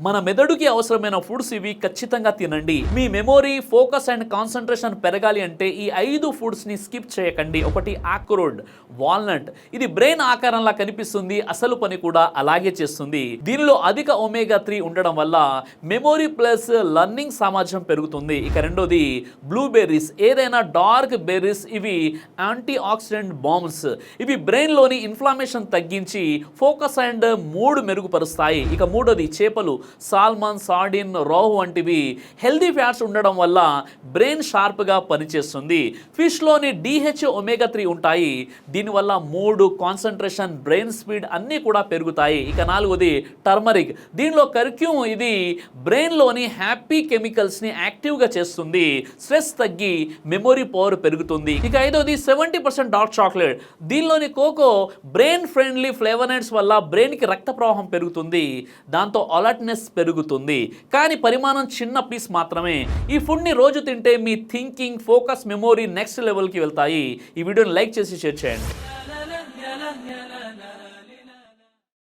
మన మెదడుకి అవసరమైన ఫుడ్స్ ఇవి ఖచ్చితంగా తినండి. మీ మెమొరీ, ఫోకస్ అండ్ కాన్సంట్రేషన్ పెరగాలి అంటే ఈ 5 ఫుడ్స్ ని స్కిప్ చేయకండి. ఒకటి ఆక్రోడ్, వాల్నట్. ఇది బ్రెయిన్ ఆకారంలా కనిపిస్తుంది, అసలు పని కూడా అలాగే చేస్తుంది. దీనిలో అధిక ఒమేగా 3 ఉండడం వల్ల మెమొరీ ప్లస్ లర్నింగ్ సామర్థ్యం పెరుగుతుంది. ఇక రెండోది బ్లూబెర్రీస్. ఏదైనా డార్క్ బెర్రీస్ ఇవి యాంటీ ఆక్సిడెంట్ బాంబ్స్. ఇవి బ్రెయిన్ లోని ఇన్ఫ్లమేషన్ తగ్గించి ఫోకస్ అండ్ మూడ్ మెరుగుపరుస్తాయి. ఇక మూడోది చేపలు. సాల్మన్, సార్డిన్, రోహు వంటివి హెల్దీ ఫ్యాట్స్ ఉండడం వల్ల బ్రెయిన్ షార్ప్గా పనిచేస్తుంది. ఫిష్లోని డిహెచ్ ఒమేగా 3 ఉంటాయి. దీనివల్ల మూడ్, కాన్సన్ట్రేషన్, బ్రెయిన్ స్పీడ్ అన్నీ కూడా పెరుగుతాయి. ఇక నాలుగోది టర్మరిక్. దీనిలో కర్క్యూమ్. ఇది బ్రెయిన్లోని హ్యాపీ కెమికల్స్ని యాక్టివ్గా చేస్తుంది. స్ట్రెస్ తగ్గి మెమొరీ పవర్ పెరుగుతుంది. ఇక ఐదోది 70% డార్క్ చాక్లెట్. దీనిలోని కోకో బ్రెయిన్ ఫ్రెండ్లీ ఫ్లేవనైడ్స్ వల్ల బ్రెయిన్కి రక్త ప్రవాహం పెరుగుతుంది. దాంతో అలర్ట్నెస్ పెరుగుతుంది. కానీ పరిమాణం చిన్న పీస్ మాత్రమే. ఈ ఫుడ్ని రోజు తింటే మీ థింకింగ్, ఫోకస్, మెమొరీ నెక్స్ట్ లెవెల్కి వెళ్తాయి. ఈ వీడియోని లైక్ చేసి షేర్ చేయండి.